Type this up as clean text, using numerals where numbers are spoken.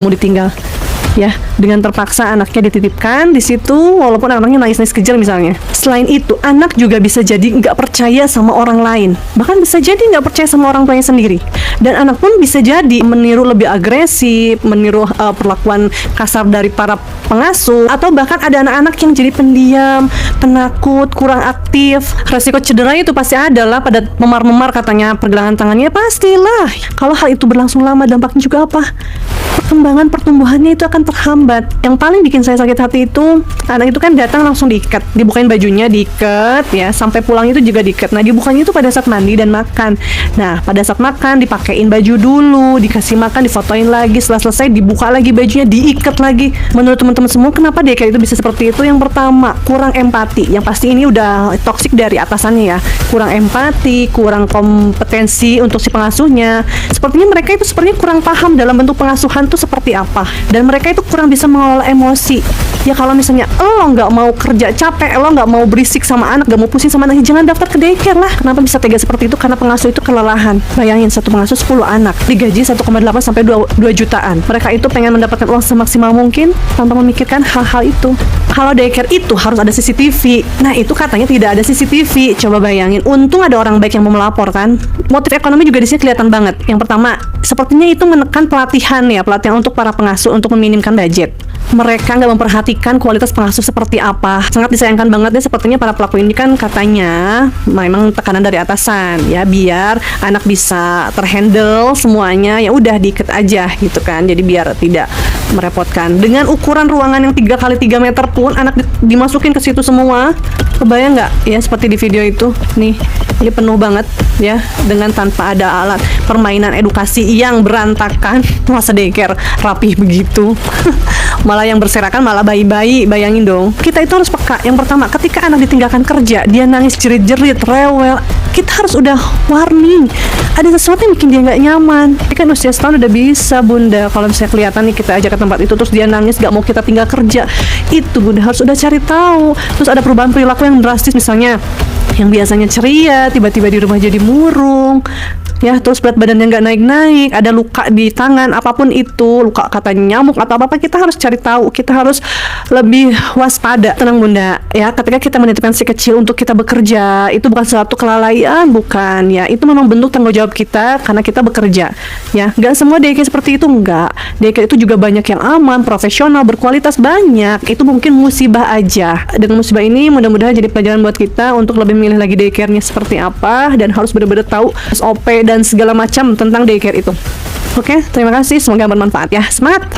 mau ditinggal. Ya, dengan terpaksa anaknya dititipkan di situ, walaupun anaknya nangis-nangis kejar misalnya. Selain itu, anak juga bisa jadi nggak percaya sama orang lain, bahkan bisa jadi nggak percaya sama orang tuanya sendiri. Dan anak pun bisa jadi meniru lebih agresif, meniru perlakuan kasar dari para pengasuh, atau bahkan ada anak-anak yang jadi pendiam, penakut, kurang aktif. Resiko cedera itu pasti ada lah, pada memar-memar katanya pergelangan tangannya, pastilah. Kalau hal itu berlangsung lama, dampaknya juga apa? Perkembangan pertumbuhannya itu akan terhambat. Yang paling bikin saya sakit hati itu, anak itu kan datang langsung diikat, dibukain bajunya, diikat ya, sampai pulang itu juga diikat. Nah, dibukanya itu pada saat mandi dan makan. Nah, pada saat makan dipakein baju dulu, dikasih makan, difotoin lagi, setelah selesai dibuka lagi bajunya, diikat lagi. Menurut teman-teman semua, kenapa daycare itu bisa seperti itu? Yang pertama, kurang empati. Yang pasti ini udah toksik dari atasannya ya. Kurang empati, kurang kompetensi untuk si pengasuhnya. Sepertinya mereka itu sepertinya kurang paham dalam bentuk pengasuhan tuh seperti apa, dan mereka itu kurang bisa mengelola emosi. Ya kalau misalnya lo nggak mau kerja capek, lo nggak mau berisik sama anak, nggak mau pusing sama anak, jangan daftar ke daycare lah. Kenapa bisa tega seperti itu? Karena pengasuh itu kelelahan. Bayangin, satu pengasuh 10 anak, digaji 1,8 sampai 2 jutaan. Mereka itu pengen mendapatkan uang semaksimal mungkin tanpa memikirkan hal-hal itu. Kalau daycare itu harus ada CCTV. Nah, itu katanya tidak ada CCTV. Coba bayangin, untung ada orang baik yang mau melaporkan. Motif ekonomi juga di sini kelihatan banget. Yang pertama, sepertinya itu menekan pelatihan ya, pelatihan untuk para pengasuh untuk meminimkan budget. Mereka nggak memperhatikan kualitas pengasuh seperti apa. Sangat disayangkan banget ya, sepertinya para pelaku ini kan katanya memang tekanan dari atasan ya, biar anak bisa terhandle semuanya, ya udah diikat aja gitu kan. Jadi biar tidak merepotkan. Dengan ukuran ruangan yang 3x3 meter pun anak dimasukin ke situ semua. Kebayang nggak ya, seperti di video itu nih, ini penuh banget ya, dengan tanpa ada alat permainan edukasi yang berantakan. Masa daycare rapih begitu? Malah yang berserakan malah bayi-bayi. Bayangin dong, kita itu harus peka. Yang pertama, ketika anak ditinggalkan kerja, dia nangis jerit-jerit, rewel, kita harus udah warning, ada sesuatu yang bikin dia nggak nyaman. Tapi kan usia setahun udah bisa bunda, kalau misalnya kelihatan nih kita ajak ke tempat itu terus dia nangis nggak mau kita tinggal kerja, itu bunda harus udah cari tahu. Terus ada perubahan perilaku yang drastis, misalnya yang biasanya ceria tiba-tiba di rumah jadi murung ya, terus berat badannya nggak naik-naik, ada luka di tangan, apapun itu, luka katanya nyamuk atau apa-apa, kita harus cari tahu, kita harus lebih waspada. Tenang bunda ya, ketika kita menitipkan si kecil untuk kita bekerja, itu bukan suatu kelalaian, bukan ya, itu memang bentuk tanggung jawab kita karena kita bekerja ya. Nggak semua daycare seperti itu, nggak. Daycare itu juga banyak yang aman, profesional, berkualitas, banyak. Itu mungkin musibah aja. Dengan musibah ini mudah-mudahan jadi pelajaran buat kita untuk lebih milih lagi daycare-nya seperti apa, dan harus benar-benar tahu SOP dan segala macam tentang daycare itu. Oke, terima kasih, semoga bermanfaat ya. Semangat!